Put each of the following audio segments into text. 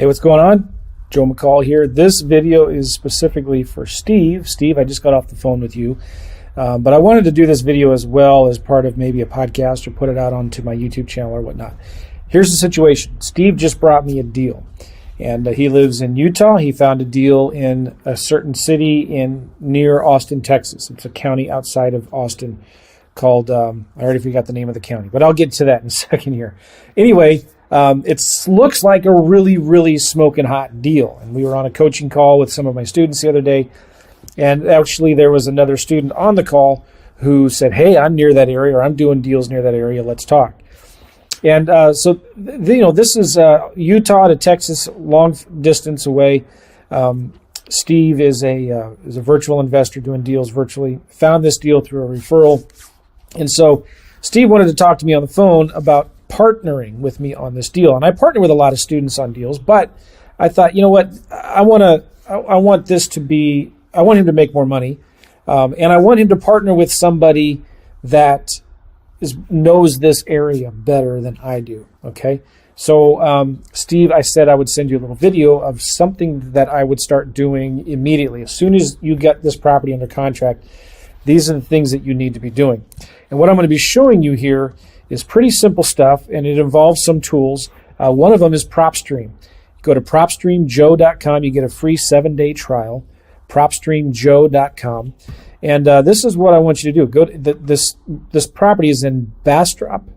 Hey, what's going on? Joe McCall here. This video is specifically for Steve. Steve, I just got off the phone with you, but I wanted to do this video as well as part of maybe a podcast or put it out onto my YouTube channel or whatnot. Here's the situation. Steve just brought me a deal, and he lives in Utah. He found a deal in a certain city near Austin, Texas. It's a county outside of Austin called, I already forgot the name of the county, but I'll get to that in a second here. Anyway, it looks like a really, really smoking hot deal. And we were on a coaching call with some of my students the other day. And actually, there was another student on the call who said, hey, I'm near that area, or I'm doing deals near that area. Let's talk. And this is Utah to Texas, long distance away. Steve is a virtual investor doing deals virtually. Found this deal through a referral. And so Steve wanted to talk to me on the phone about partnering with me on this deal. And I partner with a lot of students on deals, but I thought, you know what, I want him to make more money. And I want him to partner with somebody that knows this area better than I do. Okay. So, Steve, I said I would send you a little video of something that I would start doing immediately. As soon as you get this property under contract, these are the things that you need to be doing. And what I'm going to be showing you here is pretty simple stuff, and it involves some tools. One of them is Propstream. Go to propstreamjoe.com. You get a free 7-day trial, propstreamjoe.com. And this is what I want you to do. Go to this property is in Bastrop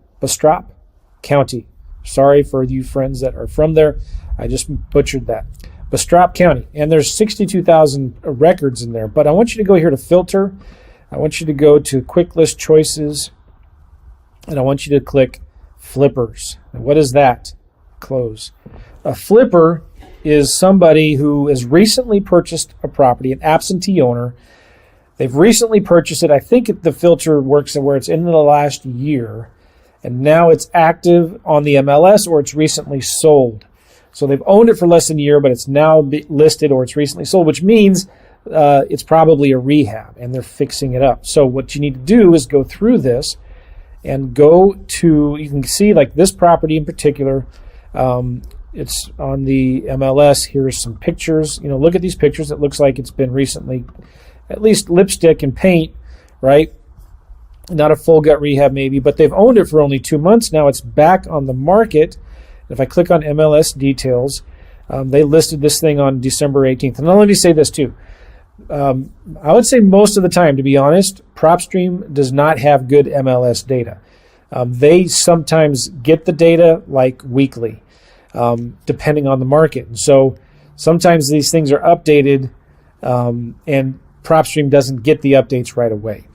County. Sorry for you friends that are from there. I just butchered that. Bastrop County. And there's 62,000 records in there. But I want you to go here to filter. I want you to go to quick list choices. And I want you to click flippers. And what is that? Close. A flipper is somebody who has recently purchased a property, an absentee owner. They've recently purchased it. I think the filter works where it's in the last year, and now it's active on the MLS, or it's recently sold. So they've owned it for less than a year, but it's now listed or it's recently sold, which means it's probably a rehab, and they're fixing it up. So what you need to do is go through this and go to, you can see like this property in particular, it's on the MLS. Here's some pictures. You know, look at these pictures. It looks like it's been recently, at least lipstick and paint, right? Not a full gut rehab maybe, but they've owned it for only 2 months. Now it's back on the market. If I click on MLS details, they listed this thing on December 18th. And now let me say this too. I would say most of the time, to be honest, Propstream does not have good MLS data. They sometimes get the data like weekly, depending on the market. And so sometimes these things are updated, and Propstream doesn't get the updates right away.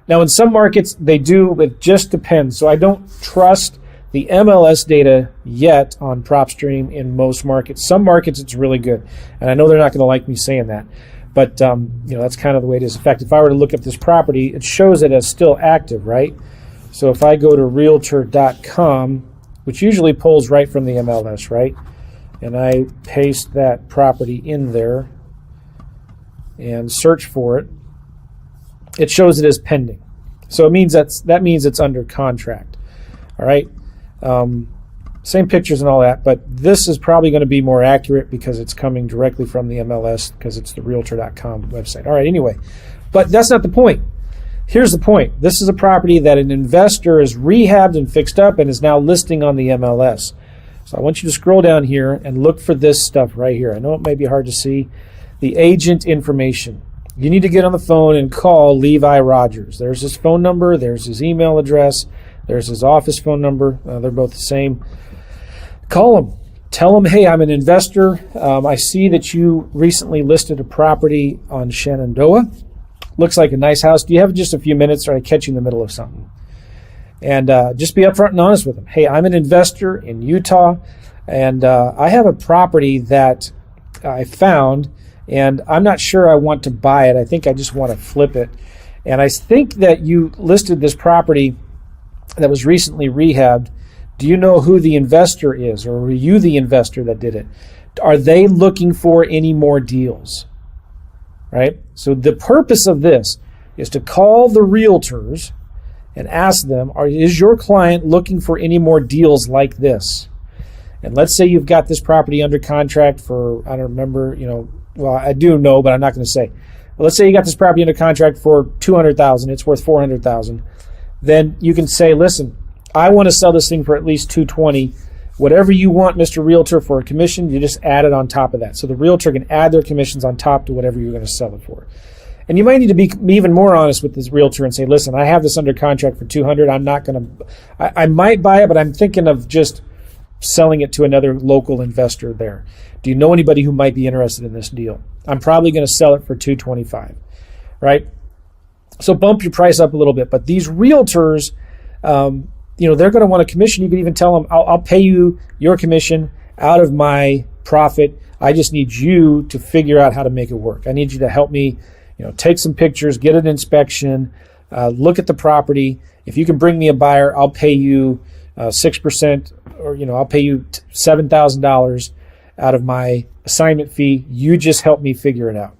Now, in some markets, they do. It just depends. So I don't trust the MLS data yet on Propstream in most markets. Some markets, it's really good. And I know they're not going to like me saying that. But, that's kind of the way it is. In fact, if I were to look up this property, it shows it as still active, right? So if I go to Realtor.com, which usually pulls right from the MLS, right? And I paste that property in there and search for it, it shows it as pending. So it means that means it's under contract. All right. Same pictures and all that, but this is probably going to be more accurate because it's coming directly from the MLS because it's the Realtor.com website. All right, anyway, but that's not the point. Here's the point. This is a property that an investor has rehabbed and fixed up and is now listing on the MLS. So I want you to scroll down here and look for this stuff right here. I know it may be hard to see. The agent information. You need to get on the phone and call Levi Rogers. There's his phone number. There's his email address. There's his office phone number. They're both the same. Call him. Tell him, hey, I'm an investor. I see that you recently listed a property on Shenandoah. Looks like a nice house. Do you have just a few minutes, or I catch you in the middle of something? And just be upfront and honest with him. Hey, I'm an investor in Utah, and I have a property that I found, and I'm not sure I want to buy it. I think I just want to flip it. And I think that you listed this property that was recently rehabbed. Do you know who the investor is, or were you the investor that did it? Are they looking for any more deals? Right? So the purpose of this is to call the realtors and ask them, is your client looking for any more deals like this? And let's say you've got this property under contract for, I don't remember, well, I do know, but I'm not going to say. But let's say you got this property under contract for $200,000. It's worth $400,000. Then you can say, listen, I want to sell this thing for at least $220,000. Whatever you want, Mr. Realtor, for a commission, you just add it on top of that. So the Realtor can add their commissions on top to whatever you're going to sell it for. And you might need to be even more honest with this Realtor and say, listen, I have this under contract for $200,000. I'm not going to, I might buy it, but I'm thinking of just selling it to another local investor there. Do you know anybody who might be interested in this deal? I'm probably going to sell it for $225,000, right? So bump your price up a little bit. But these Realtors, they're going to want a commission. You can even tell them, I'll pay you your commission out of my profit. I just need you to figure out how to make it work. I need you to help me, take some pictures, get an inspection, look at the property. If you can bring me a buyer, I'll pay you 6%, or I'll pay you $7,000 out of my assignment fee. You just help me figure it out.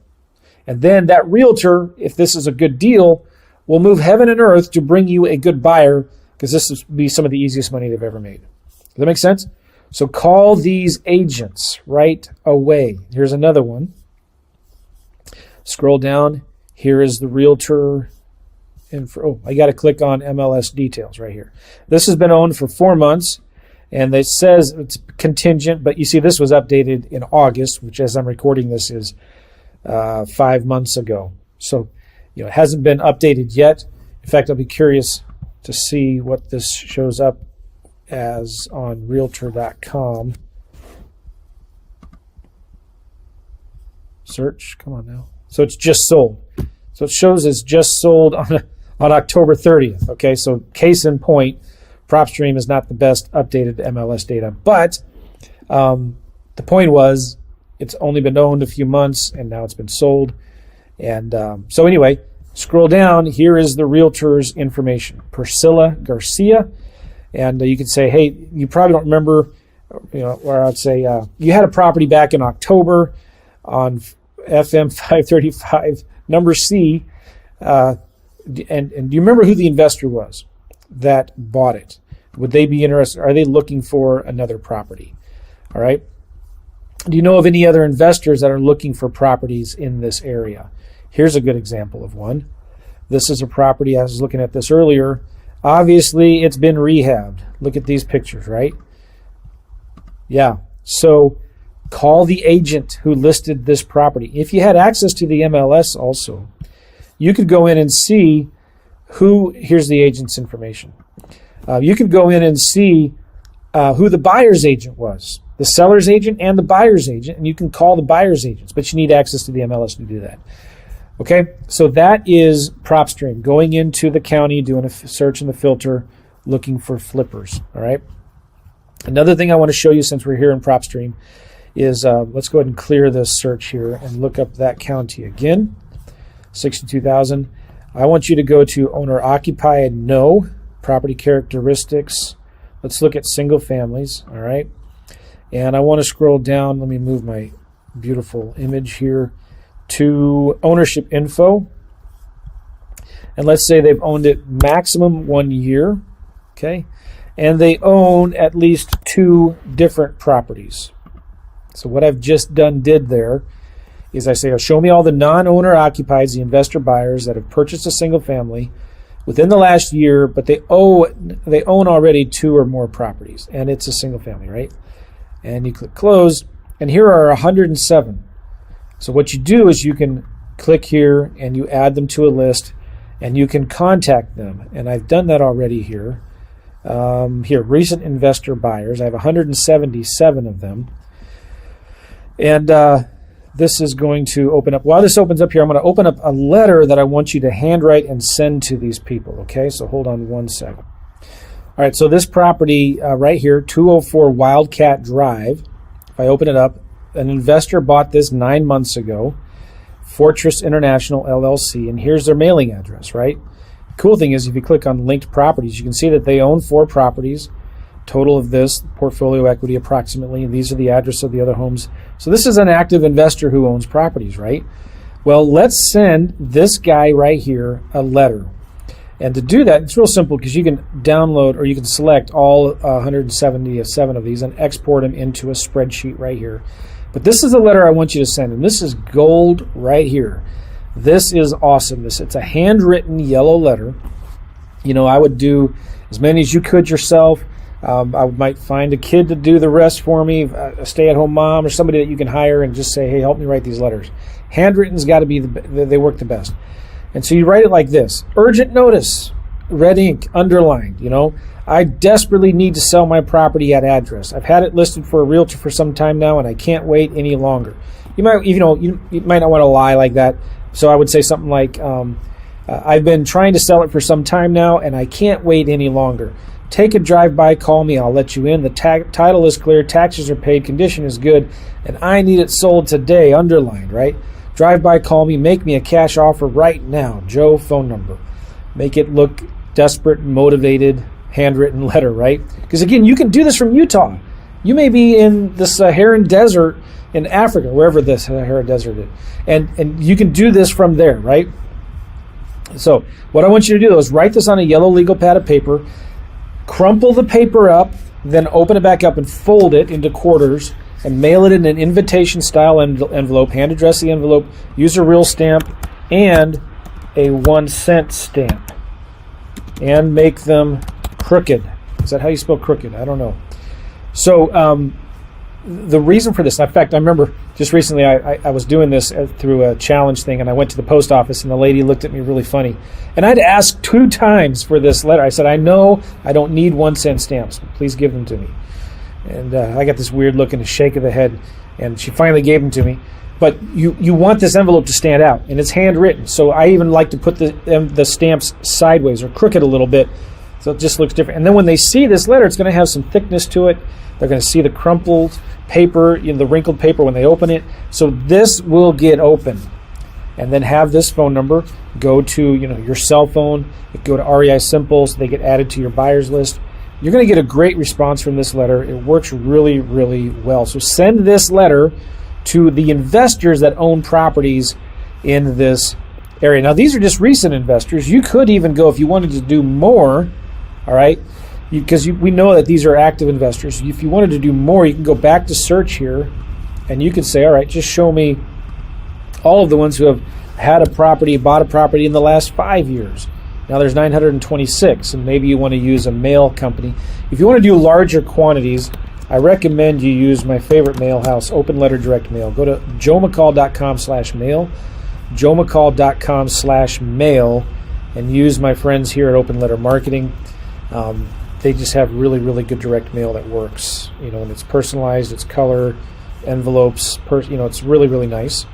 And then that Realtor, if this is a good deal, will move heaven and earth to bring you a good buyer, because this will be some of the easiest money they've ever made. Does that make sense? So call these agents right away. Here's another one. Scroll down. Here is the Realtor. I got to click on MLS details right here. This has been owned for 4 months, and it says it's contingent, but you see this was updated in August, which as I'm recording this is 5 months ago. So, it hasn't been updated yet. In fact, I'll be curious to see what this shows up as on Realtor.com. Search, come on now. So it's just sold. So it shows it's just sold on October 30th. Okay, so case in point, Propstream is not the best updated MLS data, but the point was it's only been owned a few months and now it's been sold. And so anyway, scroll down. Here is the Realtor's information, Priscilla Garcia. And you can say, hey, you probably don't remember, or I'd say you had a property back in October on FM 535, number C. And do you remember who the investor was that bought it? Would they be interested? Are they looking for another property? All right. Do you know of any other investors that are looking for properties in this area? Here's a good example of one. This is a property, I was looking at this earlier. Obviously, it's been rehabbed. Look at these pictures, right? Yeah. So call the agent who listed this property. If you had access to the MLS also, you could go in and see here's the agent's information. You could go in and see who the buyer's agent was, the seller's agent and the buyer's agent, and you can call the buyer's agents, but you need access to the MLS to do that. Okay, so that is Propstream, going into the county, doing a search in the filter, looking for flippers, all right? Another thing I want to show you since we're here in Propstream is, let's go ahead and clear this search here and look up that county again, 62,000. I want you to go to owner occupied, no, property characteristics. Let's look at single families, all right? And I want to scroll down. Let me move my beautiful image here to ownership info. And let's say they've owned it maximum 1 year, okay? And they own at least 2 different properties. So what I've just did there is I say, show me all the non-owner occupieds, the investor buyers that have purchased a single family within the last year, but they own already 2 or more properties, and it's a single family, right? And you click close, and here are 107. So what you do is you can click here and you add them to a list and you can contact them. And I've done that already here. Here, recent investor buyers. I have 177 of them. And this is going to open up. While this opens up here, I'm going to open up a letter that I want you to handwrite and send to these people. Okay, so hold on one second. All right, so this property right here, 204 Wildcat Drive, if I open it up, an investor bought this 9 months ago, Fortress International LLC, and here's their mailing address, right? Cool thing is if you click on linked properties, you can see that they own 4 properties, total of this, portfolio equity approximately, and these are the address of the other homes. So this is an active investor who owns properties, right? Well, let's send this guy right here a letter. And to do that, it's real simple because you can download or you can select all 177 of these and export them into a spreadsheet right here. But this is the letter I want you to send, and this is gold right here. This is awesome. It's a handwritten yellow letter. You know, I would do as many as you could yourself. I might find a kid to do the rest for me, a stay-at-home mom or somebody that you can hire and just say, hey, help me write these letters. Handwritten's got to be, they work the best. And so you write it like this: urgent notice, red ink, underlined, you know. I desperately need to sell my property at address. I've had it listed for a realtor for some time now, and I can't wait any longer. You might, you might not want to lie like that. So I would say something like, I've been trying to sell it for some time now, and I can't wait any longer. Take a drive-by, call me, I'll let you in. The title is clear, taxes are paid, condition is good, and I need it sold today, underlined, right? Drive-by, call me, make me a cash offer right now. Joe, phone number. Make it look desperate, motivated, handwritten letter, right? Because again, you can do this from Utah. You may be in the Saharan desert in Africa, wherever the Sahara Desert is, and you can do this from there, right? So what I want you to do is write this on a yellow legal pad of paper, crumple the paper up, then open it back up and fold it into quarters and mail it in an invitation-style envelope, hand address the envelope, use a real stamp and a 1-cent stamp, and make them crooked. Is that how you spell crooked? I don't know. So the reason for this, in fact, I remember just recently I was doing this through a challenge thing, and I went to the post office, and the lady looked at me really funny. And I'd asked 2 times for this letter. I said, I know I don't need 1-cent stamps. Please give them to me. And I got this weird look and a shake of the head, and she finally gave them to me. But you want this envelope to stand out, and it's handwritten. So I even like to put the stamps sideways or crooked a little bit, so it just looks different. And then when they see this letter, it's going to have some thickness to it. They're going to see the crumpled paper, the wrinkled paper when they open it. So this will get open. And then have this phone number go to your cell phone. Go to REI Simple, so they get added to your buyers list. You're going to get a great response from this letter. It works really, really well. So send this letter to the investors that own properties in this area. Now, these are just recent investors. You could even go, if you wanted to do more, all right, because we know that these are active investors. If you wanted to do more, you can go back to search here, and you could say, all right, just show me all of the ones who have had a property, bought a property in the last 5 years. Now there's 926, and maybe you want to use a mail company. If you want to do larger quantities, I recommend you use my favorite mail house, Open Letter Direct Mail. Go to joemccall.com/mail, joemccall.com/mail, and use my friends here at Open Letter Marketing. They just have really, really good direct mail that works, and it's personalized, it's color, envelopes, it's really, really nice.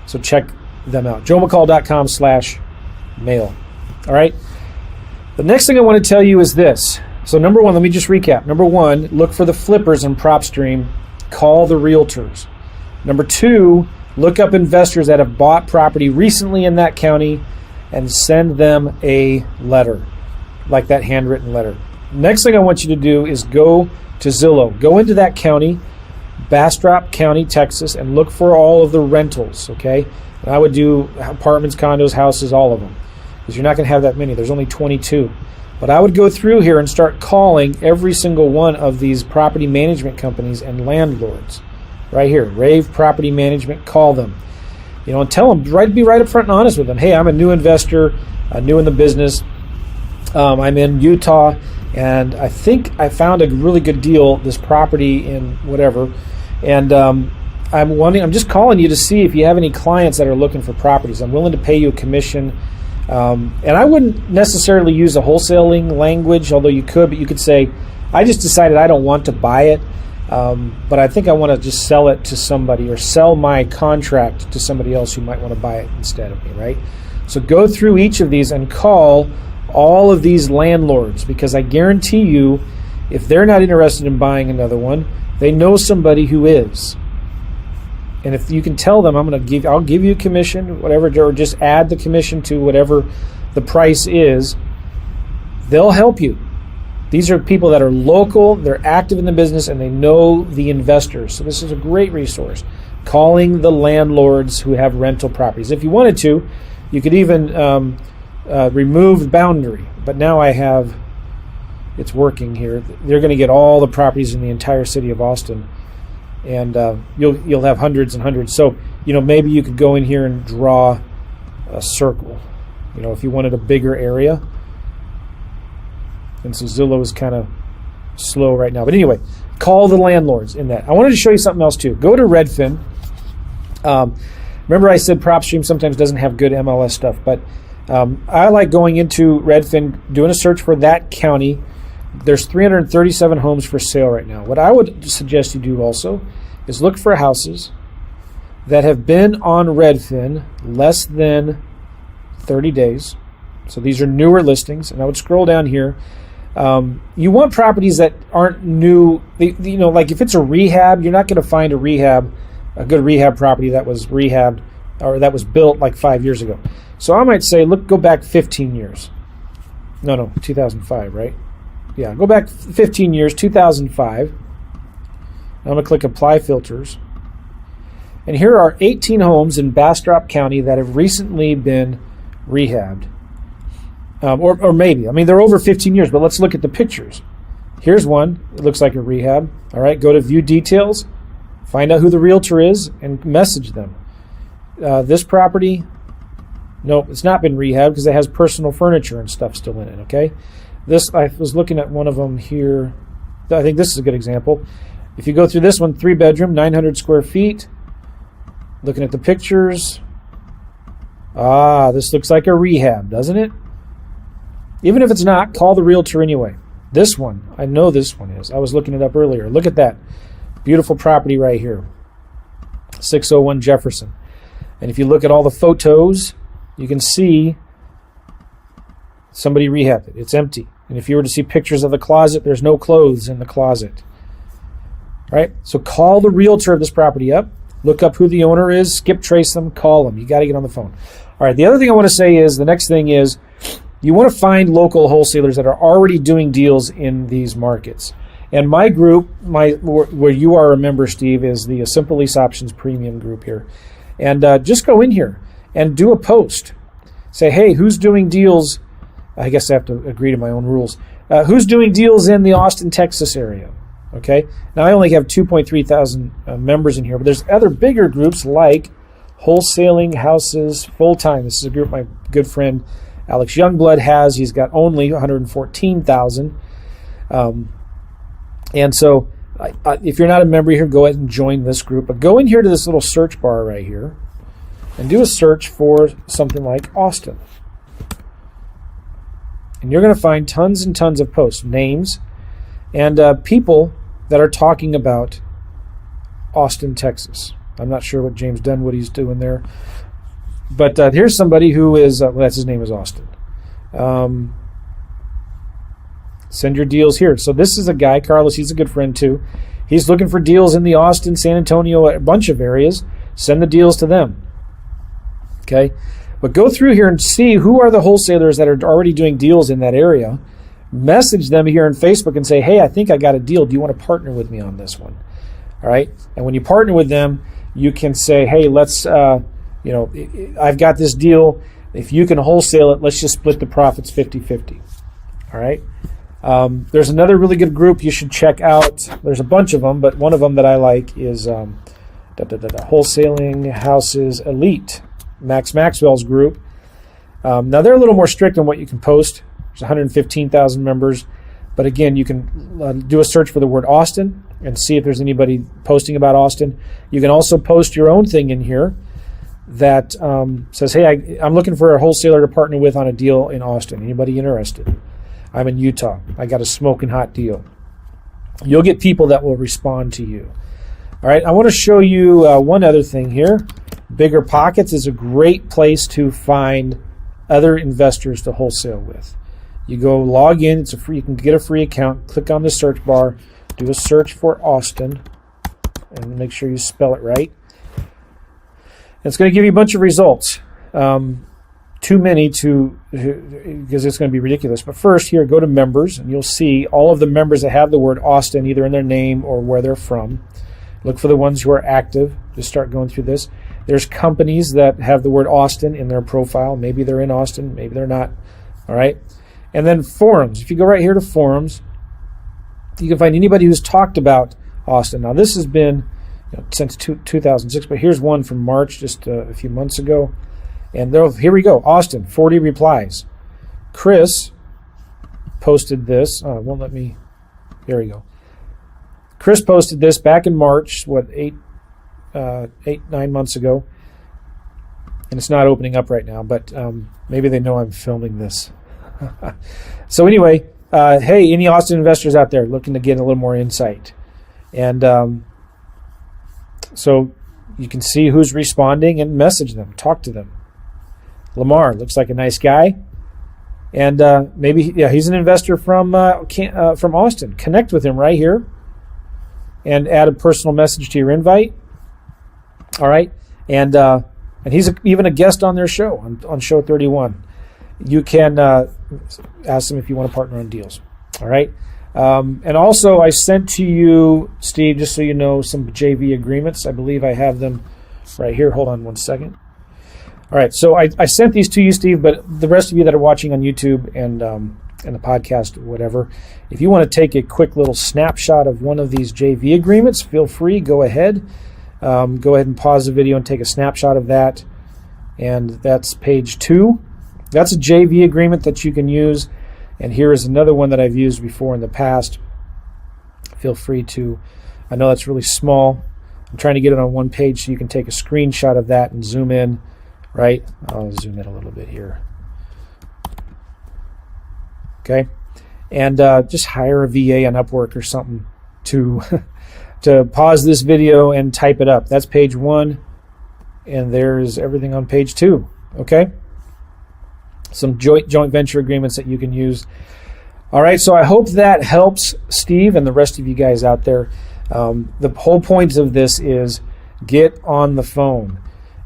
So check them out, joemccall.com/mail. All right. The next thing I want to tell you is this. So number one, let me just recap. Number one, look for the flippers in Propstream. Call the realtors. Number two, look up investors that have bought property recently in that county and send them a letter, like that handwritten letter. Next thing I want you to do is go to Zillow. Go into that county, Bastrop County, Texas, and look for all of the rentals, okay? And I would do apartments, condos, houses, all of them, because you're not going to have that many. There's only 22. But I would go through here and start calling every single one of these property management companies and landlords. Right here, Rave Property Management, call them. And tell them, be right up front and honest with them. Hey, I'm a new investor, new in the business. I'm in Utah, and I think I found a really good deal, this property in whatever. And I'm just calling you to see if you have any clients that are looking for properties. I'm willing to pay you a commission. And I wouldn't necessarily use a wholesaling language, although you could, but you could say, I just decided I don't want to buy it, but I think I want to just sell it to somebody, or sell my contract to somebody else who might want to buy it instead of me, right? So go through each of these and call all of these landlords, because I guarantee you, if they're not interested in buying another one, they know somebody who is. And if you can tell them, I'll give you a commission, whatever, or just add the commission to whatever the price is, they'll help you. These are people that are local, they're active in the business, and they know the investors. So this is a great resource. Calling the landlords who have rental properties. If you wanted to, you could even removed boundary, but now I have, it's working here. They're going to get all the properties in the entire city of Austin, and you'll have hundreds and hundreds. So, maybe you could go in here and draw a circle, if you wanted a bigger area. And so Zillow is kind of slow right now. But anyway, call the landlords in that. I wanted to show you something else too. Go to Redfin. Remember I said Propstream sometimes doesn't have good MLS stuff, but I like going into Redfin, doing a search for that county. There's 337 homes for sale right now. What I would suggest you do also is look for houses that have been on Redfin less than 30 days. So these are newer listings, and I would scroll down here. You want properties that aren't new. Like if it's a rehab, you're not going to find a good rehab property that was rehabbed or that was built like 5 years ago. So I might say, go back 15 years. No, 2005, right? Yeah, go back 15 years, 2005. I'm going to click Apply Filters. And here are 18 homes in Bastrop County that have recently been rehabbed. Or maybe. They're over 15 years, but let's look at the pictures. Here's one. It looks like a rehab. All right, go to View Details. Find out who the realtor is and message them. This property, nope, it's not been rehabbed because it has personal furniture and stuff still in it, okay? I was looking at one of them here. I think this is a good example. If you go through this one, 3-bedroom, 900 square feet. Looking at the pictures. This looks like a rehab, doesn't it? Even if it's not, call the realtor anyway. This one, I know this one is. I was looking it up earlier. Look at that. Beautiful property right here. 601 Jefferson. And if you look at all the photos, you can see somebody rehabbed it. It's empty. And if you were to see pictures of the closet, there's no clothes in the closet. All right? So call the realtor of this property up. Look up who the owner is. Skip trace them. Call them. You got to get on the phone. All right. The other thing I want to say is the next thing is you want to find local wholesalers that are already doing deals in these markets. And my group, where you are a member, Steve, is the Simple Lease Options Premium group here. And just go in here and do a post. Say, hey, who's doing deals? I guess I have to agree to my own rules. Who's doing deals in the Austin, Texas area? Okay. Now, I only have 2.3 thousand members in here, but there's other bigger groups like Wholesaling Houses Full-Time. This is a group my good friend Alex Youngblood has. He's got only 114,000. And so if you're not a member here, go ahead and join this group. But go in here to this little search bar right here and do a search for something like Austin. And you're going to find tons and tons of posts, names, and people that are talking about Austin, Texas. I'm not sure what James Dunwoody's doing there. But here's somebody who is, that's his name is Austin. Send your deals here. So this is a guy, Carlos, he's a good friend too. He's looking for deals in the Austin, San Antonio, a bunch of areas. Send the deals to them. Okay? But go through here and see who are the wholesalers that are already doing deals in that area. Message them here on Facebook and say, hey, I think I got a deal. Do you want to partner with me on this one? All right? And when you partner with them, you can say, hey, let's, I've got this deal. If you can wholesale it, let's just split the profits 50-50. All right? There's another really good group you should check out. There's a bunch of them, but one of them that I like is Wholesaling Houses Elite, Max Maxwell's group. Now, they're a little more strict on what you can post. There's 115,000 members. But again, you can do a search for the word Austin and see if there's anybody posting about Austin. You can also post your own thing in here that says, hey, I'm looking for a wholesaler to partner with on a deal in Austin. Anybody interested? I'm in Utah. I got a smoking hot deal. You'll get people that will respond to you. All right, I want to show you one other thing here. Bigger Pockets is a great place to find other investors to wholesale with. You go log in. It's a free. You can get a free account. Click on the search bar. Do a search for Austin, and make sure you spell it right. It's going to give you a bunch of results. Too many because it's going to be ridiculous. But first, here, go to members, and you'll see all of the members that have the word Austin either in their name or where they're from. Look for the ones who are active. Just start going through this. There's companies that have the word Austin in their profile. Maybe they're in Austin, maybe they're not. All right. And then forums. If you go right here to forums, you can find anybody who's talked about Austin. Now, this has been since 2006, but here's one from March, just a few months ago. And here we go. Austin, 40 replies. Chris posted this. Oh, it won't let me. Here we go. Chris posted this back in March, 9 months ago. And it's not opening up right now, but maybe they know I'm filming this. So anyway, hey, any Austin investors out there looking to get a little more insight? And so you can see who's responding and message them, talk to them. Lamar looks like a nice guy. And maybe, he's an investor from Austin. Connect with him right here and add a personal message to your invite. All right. And he's even a guest on their show, on show 31. You can ask them if you want to partner on deals. All right. And also, I sent to you, Steve, just so you know, some JV agreements. I believe I have them right here. Hold on one second. All right. So I sent these to you, Steve, but the rest of you that are watching on YouTube and the podcast, whatever, if you want to take a quick little snapshot of one of these JV agreements, feel free. Go ahead. Go ahead and pause the video and take a snapshot of that. And that's page 2. That's a JV agreement that you can use. And here is another one that I've used before in the past. Feel free to, I know that's really small. I'm trying to get it on one page so you can take a screenshot of that and zoom in, right? I'll zoom in a little bit here. Okay. And just hire a VA on Upwork or something to to pause this video and type it up. That's page 1, and there's everything on page 2. Okay. Some joint venture agreements that you can use. All right, so I hope that helps Steve and the rest of you guys out there. The whole point of this is get on the phone.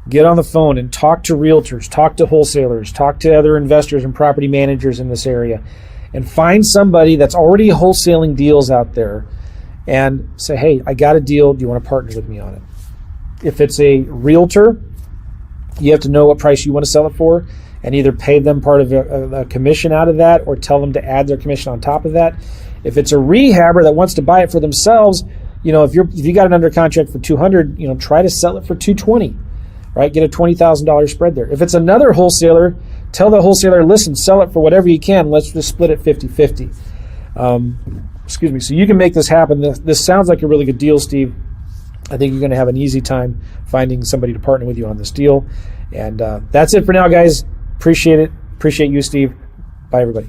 Get on the phone and talk to realtors, talk to wholesalers, talk to other investors and property managers in this area, and find somebody that's already wholesaling deals out there and say, hey, I got a deal. Do you want to partner with me on it? If it's a realtor, you have to know what price you want to sell it for, and either pay them part of a commission out of that or tell them to add their commission on top of that. If it's a rehabber that wants to buy it for themselves, if you got it under contract for $200, try to sell it for $220, right? Get a $20,000 spread there. If it's another wholesaler, tell the wholesaler, listen, sell it for whatever you can. Let's just split it 50-50. Excuse me. So you can make this happen. This sounds like a really good deal, Steve. I think you're going to have an easy time finding somebody to partner with you on this deal. And that's it for now, guys. Appreciate it. Appreciate you, Steve. Bye, everybody.